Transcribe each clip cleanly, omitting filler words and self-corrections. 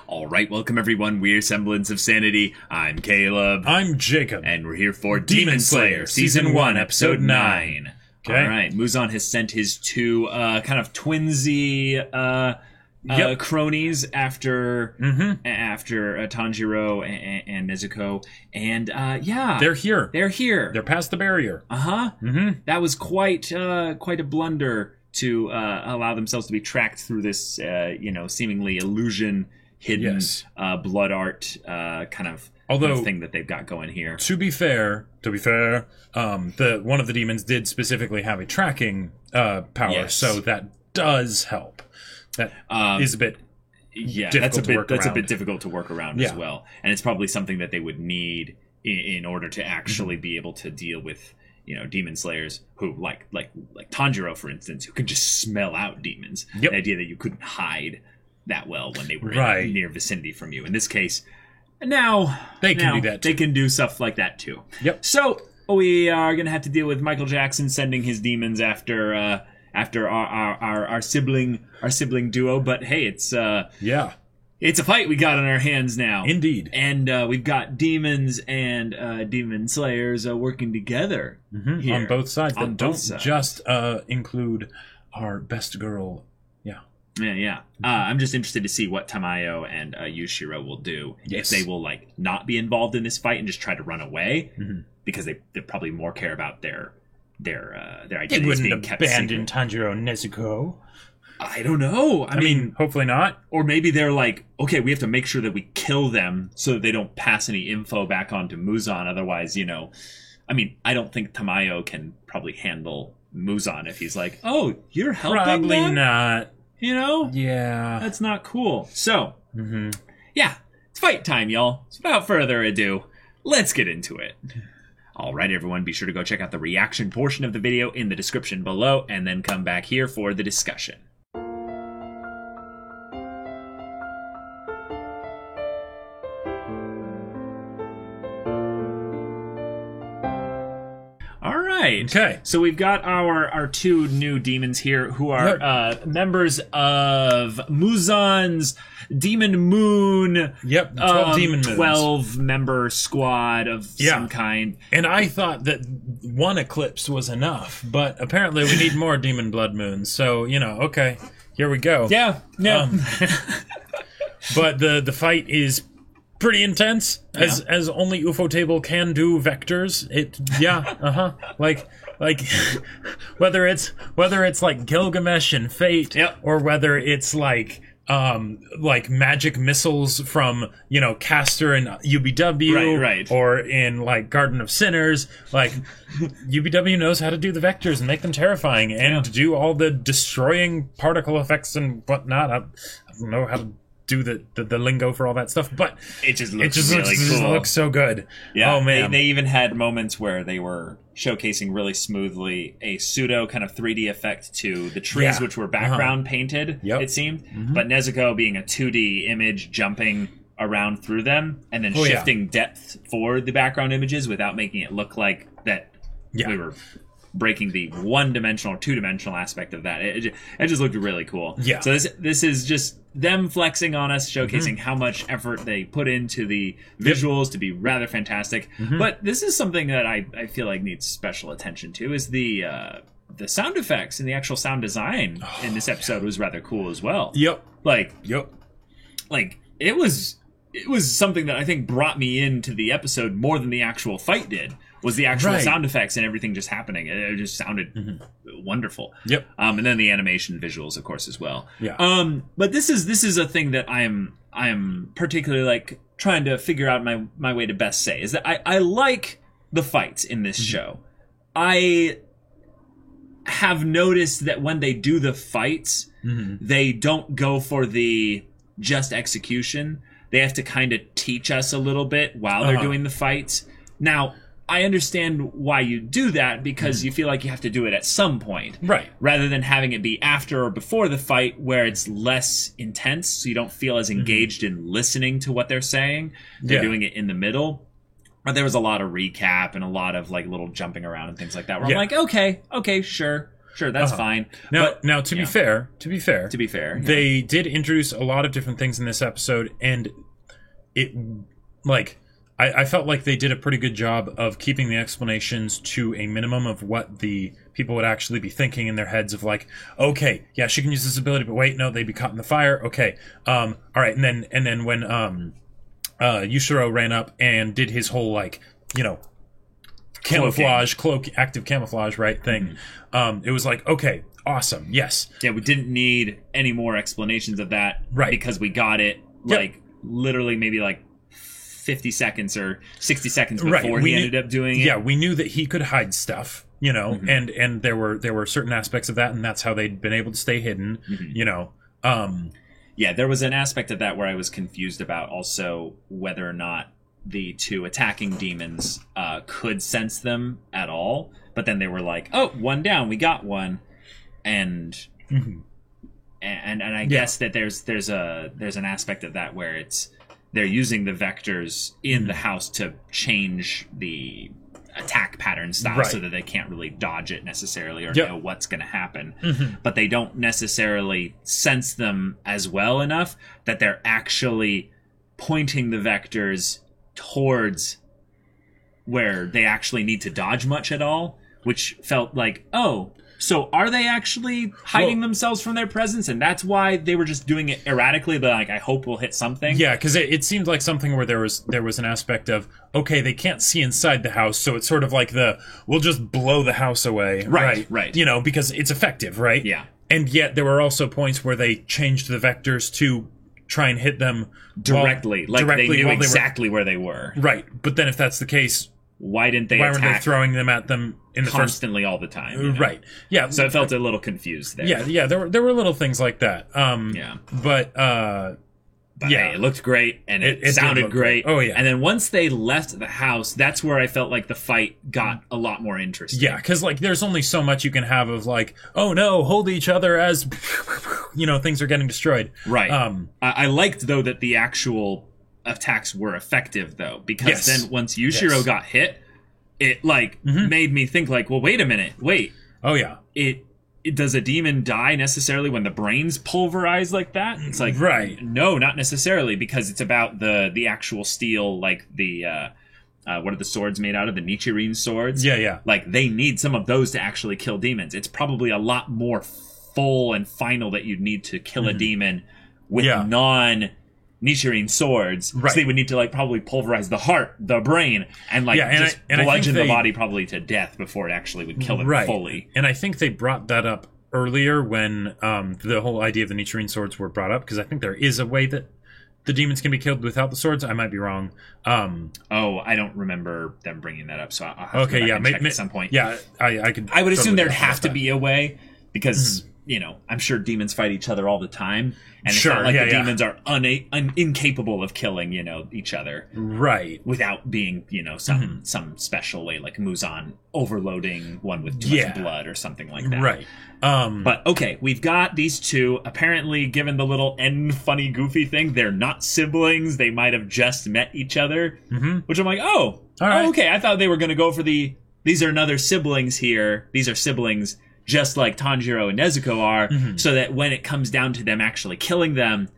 All right, welcome everyone. We're Semblance of Sanity. I'm Caleb. I'm Jacob. And we're here for Demon Slayer, Season 1, Episode 9. Okay. All right, Muzan has sent his two kind of twinsy cronies after Tanjiro and Nezuko. And They're here. They're here. They're past the barrier. Uh-huh. Mm-hmm. That was quite a blunder to allow themselves to be tracked through this, seemingly illusion hidden blood art kind of thing that they've got going here. To be fair, the one of the demons did specifically have a tracking power, so that does help. That is a bit that's a bit difficult to work around as well, and it's probably something that they would need in order to actually be able to deal with demon slayers who like Tanjiro, for instance, who could just smell out demons. Yep. The idea that you couldn't hide that well when they were in near vicinity from you. In this case, now they can do that too. They can do stuff like that too. Yep. So we are going to have to deal with Michael Jackson sending his demons after our sibling duo. But hey, it's a fight we got on our hands now. Indeed. And we've got demons and demon slayers working together here. On both sides. On Don't both sides. just include our best girl. Yeah. I'm just interested to see what Tamayo and Yushiro will do. Yes. If they will not be involved in this fight and just try to run away, because they probably more care about their identities being kept secret. Tanjiro and Nezuko. I don't know. I mean, hopefully not. Or maybe they're like, okay, we have to make sure that we kill them so that they don't pass any info back on to Muzan. Otherwise, I don't think Tamayo can probably handle Muzan if he's like, oh, you're helping Probably them? not. Yeah. That's not cool. So, it's fight time, y'all. So without further ado, let's get into it. All right, everyone, be sure to go check out the reaction portion of the video in the description below, and then come back here for the discussion. Okay. So we've got our two new demons here who are members of Muzan's Demon Moon. Yep, 12 demon moons. 12-member squad of some kind. And I thought that one eclipse was enough, but apparently we need more demon blood moons. So, okay, here we go. Yeah. But the fight is pretty intense, as only Ufotable can do vectors. Like whether it's like Gilgamesh and Fate, or whether it's like magic missiles from Castor and UBW, right. or in like Garden of Sinners. Like UBW knows how to do the vectors and make them terrifying, and do all the destroying particle effects and whatnot. I don't know how to do the lingo for all that stuff, but it just looks really cool. It looks so good. Yeah, oh man, they even had moments where they were showcasing really smoothly a pseudo kind of 3D effect to the trees, which were background painted. It seemed, but Nezuko being a 2D image jumping around through them and then shifting depth for the background images without making it look like that we were breaking the one-dimensional or two-dimensional aspect of that. It just looked really cool. Yeah. So this is just them flexing on us, showcasing how much effort they put into the visuals to be rather fantastic. But this is something that I feel like needs special attention to, is the sound effects and the actual sound design in this episode was rather cool as well. Like it was something that I think brought me into the episode more than the actual fight did. Was the actual sound effects and everything just happening. It just sounded wonderful. And then the animation visuals, of course, as well. But this is a thing that I am particularly trying to figure out my way to best say, is that I like the fights in this show. I have noticed that when they do the fights, they don't go for the just execution. They have to kind of teach us a little bit while they're doing the fights. Now, I understand why you do that, because you feel like you have to do it at some point. Right. Rather than having it be after or before the fight, where it's less intense, so you don't feel as engaged in listening to what they're saying. They're doing it in the middle. Or there was a lot of recap and a lot of little jumping around and things like that, where I'm like, okay, sure. Sure, that's fine. Now, to be fair, to be fair, they did introduce a lot of different things in this episode, and it, like, I felt like they did a pretty good job of keeping the explanations to a minimum of what the people would actually be thinking in their heads of, like, okay, yeah, she can use this ability, but wait, no, they'd be caught in the fire. Okay, all right, and then when Yushiro ran up and did his whole, like, you know, active camouflage, right, thing, it was like, okay, awesome, yes. Yeah, we didn't need any more explanations of that, right, because we got it, like, literally maybe, like, 50 seconds or 60 seconds before he ended up doing it. Yeah, we knew that he could hide stuff, you know, and there were certain aspects of that, and that's how they'd been able to stay hidden, you know. Yeah, there was an aspect of that where I was confused about also whether or not the two attacking demons could sense them at all, but then they were like, oh, one down, we got one, and I guess that there's an aspect of that where they're using the vectors in the house to change the attack pattern style so that they can't really dodge it necessarily or know what's going to happen. But they don't necessarily sense them as well enough that they're actually pointing the vectors towards where they actually need to dodge much at all, which felt like, oh, so are they actually hiding themselves from their presence, and that's why they were just doing it erratically? But like, I hope we'll hit something. Yeah, because it seemed like something where there was an aspect of, okay, they can't see inside the house, so it's sort of like we'll just blow the house away, right? You know, because it's effective, right? Yeah. And yet there were also points where they changed the vectors to try and hit them directly, they knew exactly where they were. Right, but then if that's the case, why weren't they throwing them at them in the constantly all the time? You know? Right. Yeah. So I felt a little confused there. Yeah. There were little things like that. But hey, it looked great and it sounded great. Oh yeah. And then once they left the house, that's where I felt like the fight got a lot more interesting. Yeah, because like there's only so much you can have of like, oh no, hold each other as you know things are getting destroyed. Right. I liked though that the actual attacks were effective though, because then once Yushiro got hit, it like made me think like, well, wait a minute, oh yeah, it does a demon die necessarily when the brain's pulverized like that? It's like, no, not necessarily, because it's about the actual steel, like the what are the swords made out of, the Nichirin swords? Yeah. Like they need some of those to actually kill demons. It's probably a lot more full and final that you'd need to kill a demon with Nichirin swords, so they would need to like probably pulverize the heart, the brain, and like bludgeon the body probably to death before it actually would kill it fully. And I think they brought that up earlier when the whole idea of the Nichirin swords were brought up, because I think there is a way that the demons can be killed without the swords. I might be wrong. I don't remember them bringing that up, so I'll have to go back and check at some point. Yeah, I could. I would assume there'd have to be a way, because you know, I'm sure demons fight each other all the time, and it's not like the demons are incapable of killing, you know, each other, without being, you know, some special way, like Muzan overloading one with too much blood or something like that. But okay, we've got these two. Apparently, given the little end funny goofy thing, they're not siblings. They might have just met each other, which I'm like, okay. I thought they were going to go for these are another siblings here. These are siblings, just like Tanjiro and Nezuko are, so that when it comes down to them actually killing them,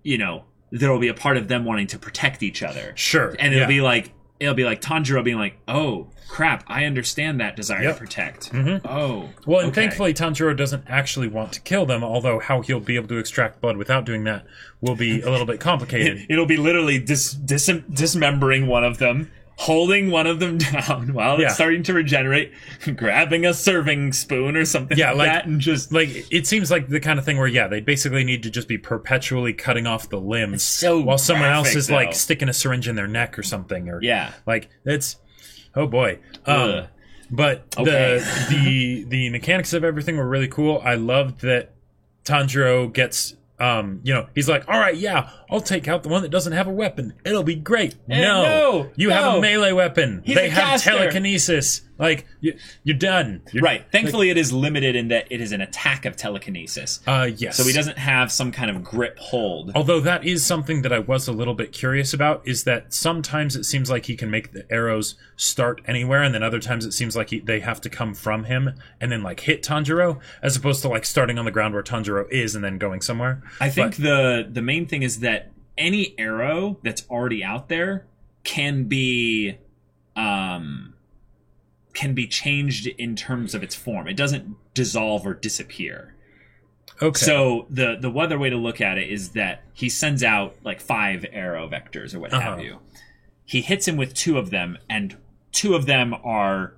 you know, there will be a part of them wanting to protect each other. Sure. And it'll be like Tanjiro being like, oh, crap, I understand that desire to protect. Oh. Well, and thankfully Tanjiro doesn't actually want to kill them, although how he'll be able to extract blood without doing that will be a little bit complicated. It'll be literally dismembering one of them, holding one of them down while it's starting to regenerate, grabbing a serving spoon or something like that, and just like it seems like the kind of thing where they basically need to just be perpetually cutting off the limbs while someone else is like sticking a syringe in their neck or something, or like it's oh boy. But the mechanics of everything were really cool. I loved that Tanjiro gets he's like, all right, I'll take out the one that doesn't have a weapon. It'll be great. No, you have a melee weapon. They have telekinesis. Like, you're done. Right. Thankfully, it is limited in that it is an attack of telekinesis. Yes. So he doesn't have some kind of grip hold. Although that is something that I was a little bit curious about, is that sometimes it seems like he can make the arrows start anywhere, and then other times it seems like they have to come from him and then, like, hit Tanjiro, as opposed to, like, starting on the ground where Tanjiro is and then going somewhere. I think the main thing is that any arrow that's already out there can be changed in terms of its form. It doesn't dissolve or disappear. Okay. So the other way to look at it is that he sends out like 5 arrow vectors or what have you. He hits him with 2 of them, and 2 of them are,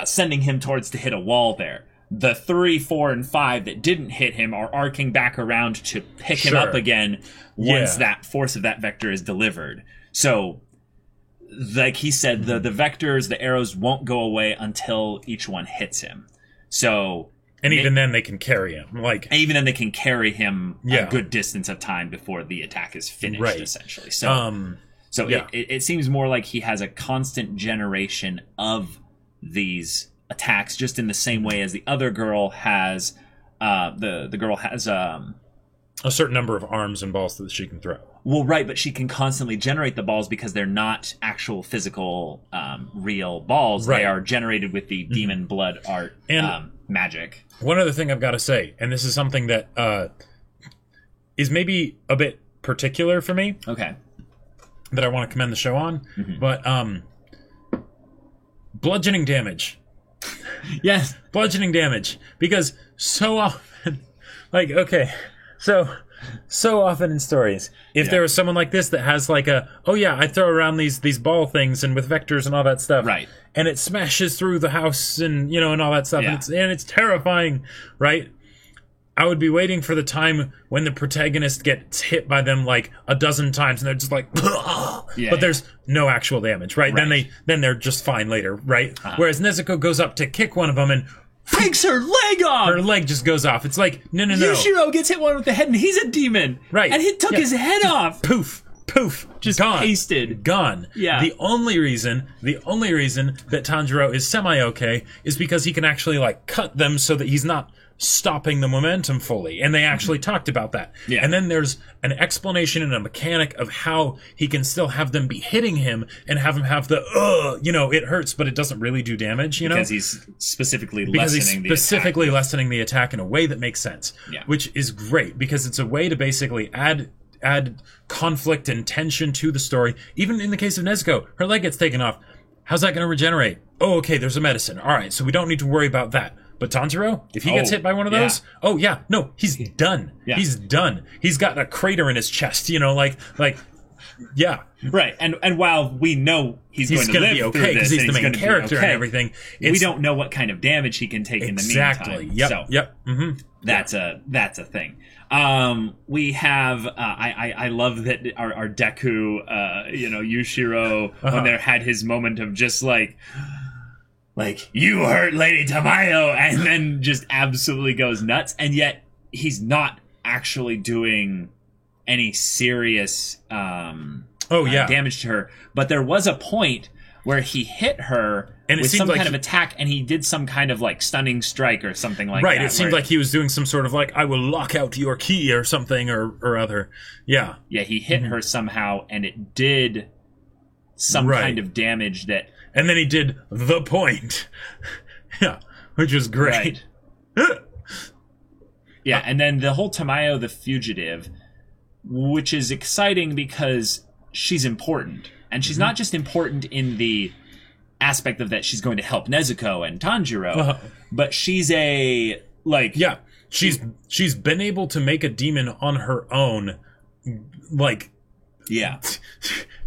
sending him towards to hit a wall there. The 3, 4, and 5 that didn't hit him are arcing back around to pick him up again once that force of that vector is delivered. So, like he said, the vectors, the arrows won't go away until each one hits him. So, and even then they can carry him. Even then they can carry him a good distance of time before the attack is finished, essentially. So, it seems more like he has a constant generation of these attacks, just in the same way as the other girl has. The girl has a certain number of arms and balls that she can throw. Well, right, but she can constantly generate the balls because they're not actual physical, real balls. Right. They are generated with the demon blood art and magic. One other thing I've got to say, and this is something that is maybe a bit particular for me. Okay. That I want to commend the show on, but bludgeoning damage. Yes, bludgeoning damage, because so often, so often in stories, if there was someone like this that has like I throw around these ball things and with vectors and all that stuff, right, and it smashes through the house and and all that stuff, and it's terrifying, right? I would be waiting for the time when the protagonist gets hit by them like a dozen times and they're just like, but there's no actual damage, right? Then they're just fine later, right? Whereas Nezuko goes up to kick one of them and takes her leg off. Her leg just goes off. It's like, no. Yushiro gets hit one with the head and he's a demon. Right. And he took his head off. Poof. Just gone. Pasted. Gone. Yeah. The only reason that Tanjiro is semi-okay is because he can actually like cut them so that he's not stopping the momentum fully, and they actually talked about that. Yeah. And then there's an explanation and a mechanic of how he can still have them be hitting him and have him have the it hurts but it doesn't really do damage, because he's specifically lessening the attack in a way that makes sense. Yeah. Which is great, because it's a way to basically add conflict and tension to the story. Even in the case of Nezuko, her leg gets taken off. How's that going to regenerate? Oh, okay, there's a medicine. All right, so we don't need to worry about that. But Tanjiro, if he gets hit by one of those, he's done. Yeah. He's done. He's got a crater in his chest, yeah. Right, and while we know he's going to be okay because he's the main character and everything, we don't know what kind of damage he can take in the meantime. Yep. That's a thing. We have I love that our Deku, Yushiro, when there had his moment of just like, you hurt Lady Tamayo, and then just absolutely goes nuts, and yet he's not actually doing any serious damage to her. But there was a point where he hit her with some kind of attack, and he did some kind of like stunning strike or something like that. Right, it seemed like he was doing some sort of like, I will lock out your key or something or other. Yeah. Yeah, he hit her somehow, and it did some kind of damage that... And then he did the point. Yeah, which was great. Right. Yeah, and then the whole Tamayo the Fugitive, which is exciting because she's important. And she's not just important in the aspect of that she's going to help Nezuko and Tanjiro, but she's a, like... Yeah, she's been able to make a demon on her own, like... Yeah.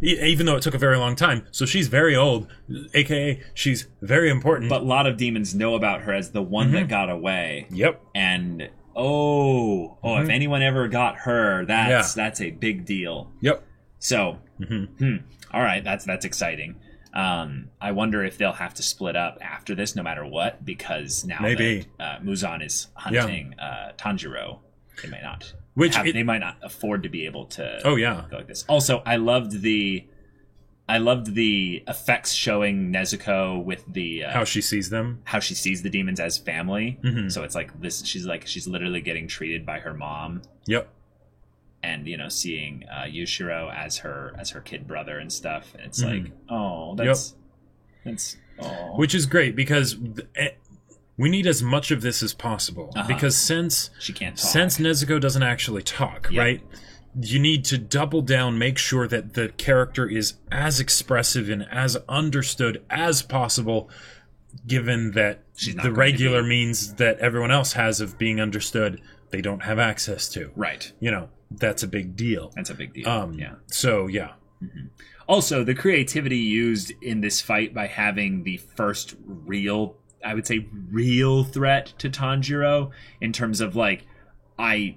Even though it took a very long time. So she's very old, aka she's very important. But a lot of demons know about her as the one that got away. Yep. And if anyone ever got her, that's a big deal. Yep. So, all right, that's exciting. I wonder if they'll have to split up after this, no matter what, because now that Muzan is hunting Tanjiro, they may not. They might not afford to be able to go like this. Also, I loved the I loved the effects showing Nezuko with the How she sees them. how she sees the demons as family. Mhm. So it's like this. She's literally getting treated by her mom, Yep. and seeing Yushiro as her kid brother and stuff. And it's Mhm. like, oh, that's oh, Which is great because we need as much of this as possible. Uh-huh. Because since she can't talk. Nezuko doesn't actually talk, Yep. right? You need to double down, make sure that the character is as expressive and as understood as possible, given that She's not the going to regular be- means that everyone else has of being understood, they don't have access to. right. That's a big deal. That's a big deal. Yeah. So, yeah. Also, the creativity used in this fight by having the first real, I would say, real threat to Tanjiro in terms of like, I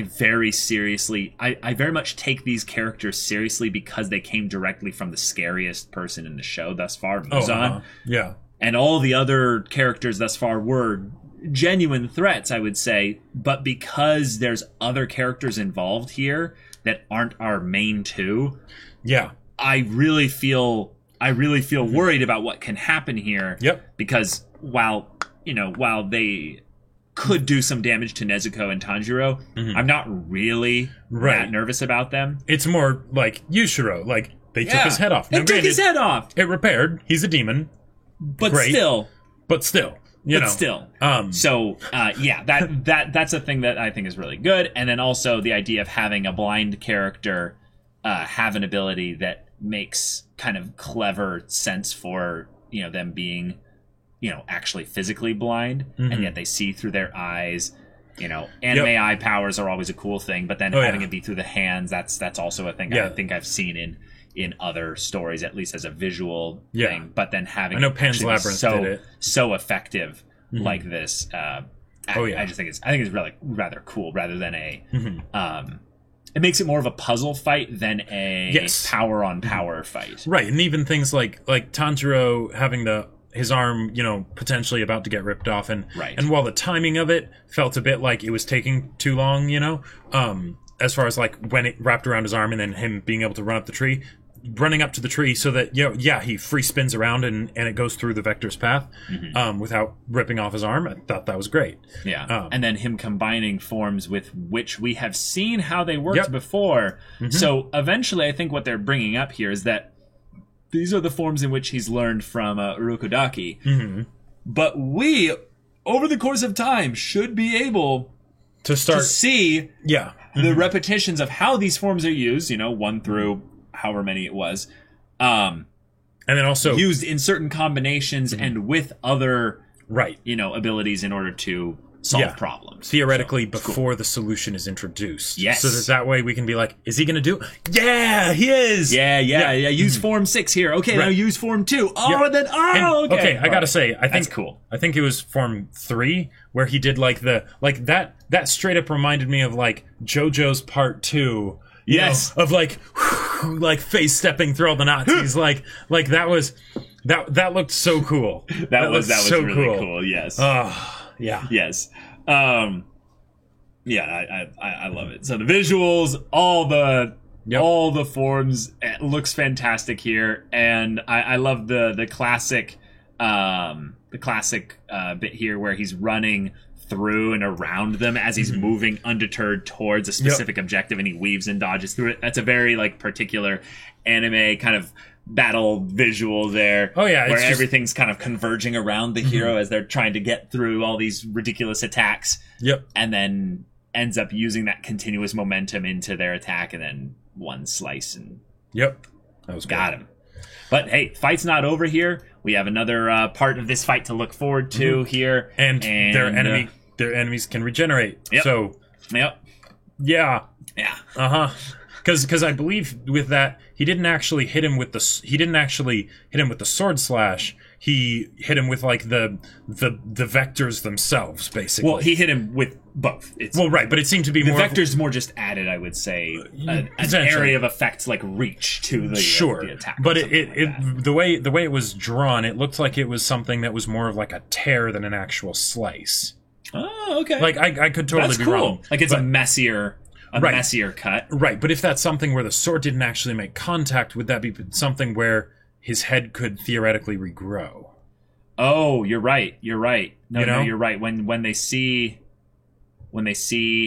very seriously, I very much take these characters seriously because they came directly from the scariest person in the show thus far, Muzan. Yeah. And all the other characters thus far were genuine threats, I would say. But because there's other characters involved here that aren't our main two, Yeah. I really feel worried about what can happen here. Yep. Because while they could do some damage to Nezuko and Tanjiro, I'm not really that nervous about them. It's more like Yushiro. Like, they took his head off. They Now, took his granted, head off. It repaired. He's a demon. But Great. still. You know. Still. So, That's a thing that I think is really good. And then also the idea of having a blind character have an ability that makes kind of clever sense for, them being, actually physically blind, and yet they see through their eyes. Anime eye powers are always a cool thing, but then having it be through the hands, that's also a thing I think I've seen in other stories, at least as a visual thing. But then having I know it Pan's actually be Labyrinth did it. so effective like this. I just think it's really rather cool, rather than a. It makes it more of a puzzle fight than a power on power fight. right, and even things like Tanjiro having his arm, potentially about to get ripped off, and while the timing of it felt a bit like it was taking too long, as far as like when it wrapped around his arm and then him being able to running up to the tree so that he free spins around and it goes through the Vector's path without ripping off his arm. I thought that was great. And then him combining forms with which we have seen how they worked before. So eventually I think what they're bringing up here is that these are the forms in which he's learned from Urokodaki. But we, over the course of time, should be able to see the repetitions of how these forms are used, 1 through however many it was, and then also used in certain combinations and with other abilities in order to solve problems theoretically before the solution is introduced. Yes, so that way we can be like, is he going to do? Yeah, he is. Yeah. Use form 6 here. Okay, now use form 2. Oh, and then okay. I gotta say, I think that's cool. I think it was form 3 where he did that straight up reminded me of like JoJo's Part 2. Yes, of like face stepping through all the Nazis. like that was that looked so cool. That was so really cool. Yes. Yeah. Yes. I love it. So the visuals, all the forms, it looks fantastic here, and I love the classic bit here where he's running through and around them as he's moving undeterred towards a specific objective, and he weaves and dodges through it. That's a very particular anime kind of battle visual there. Oh yeah, where everything's kind of converging around the hero as they're trying to get through all these ridiculous attacks. And then ends up using that continuous momentum into their attack, and then one slice and that was got him. But hey, fight's not over here. We have another part of this fight to look forward to here, and their enemies can regenerate. So because I believe with that he didn't actually hit him with the sword slash. He hit him with like the vectors themselves, basically. Well, he hit him with both. But it seemed to be the more vectors more just added, I would say, an area of effects like reach to the the attack. But the way it was drawn, it looked like it was something that was more of like a tear than an actual slice. Oh, okay. Like I could totally be wrong. Like it's a messier a Right. messier cut. Right, but if that's something where the sword didn't actually make contact, would that be something where his head could theoretically regrow? Oh, you're right. You're right. No, You know? no, you're right. When they see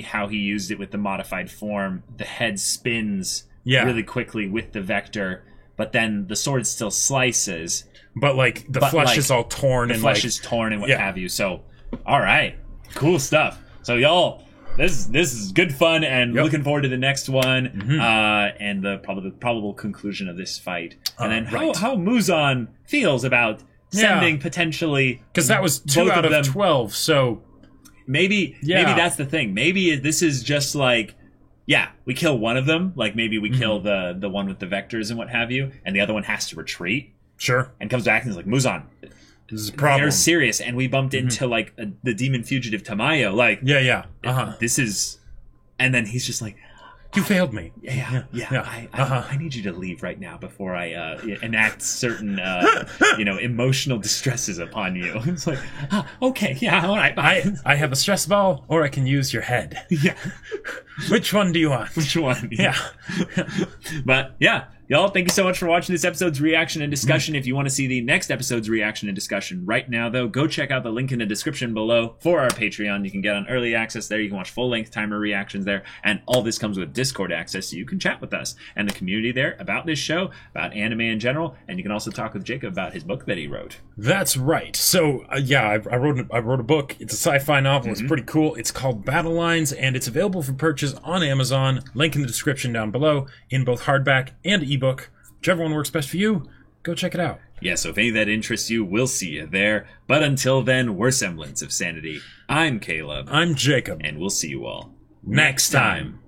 how he used it with the modified form, the head spins Yeah. really quickly with the vector, but then the sword still slices. But like the But, flesh like, is all torn The and flesh like is torn and what Yeah. have you. So, all right, cool stuff. So y'all, this is good fun, and Yep. looking forward to the next one, and the probable conclusion of this fight, and then right. how Muzan feels about sending potentially, because that was 2 both out of of them. 12. So maybe Yeah. that's the thing. Maybe this is just like, yeah, we kill one of them, like maybe we kill the one with the vectors and what have you, and the other one has to retreat sure, and comes back and is like, Muzan, this is a problem. they're serious, and we bumped into like the demon fugitive Tamayo, like Yeah. this is, and then he's just like, You failed me. yeah. I need you to leave right now before I enact certain emotional distresses upon you. It's like, okay, yeah, all right, bye. I have a stress ball, or I can use your head. Yeah, Which one do you want? which one? Yeah. But yeah, y'all, thank you so much for watching this episode's reaction and discussion. If you want to see the next episode's reaction and discussion right now, though, go check out the link in the description below for our Patreon. You can get on early access there. You can watch full-length timer reactions there. And all this comes with Discord access, so you can chat with us and the community there about this show, about anime in general. And you can also talk with Jacob about his book that he wrote. That's right. So I wrote a book. It's a sci-fi novel. It's pretty cool. It's called Battle Lines, and it's available for purchase on Amazon. Link in the description down below in both hardback and ebook. Whichever one works best for you, go check it out. Yeah, so if any of that interests you, we'll see you there. But until then, we're Semblance of Sanity. I'm Caleb, I'm Jacob. and we'll see you all Next time.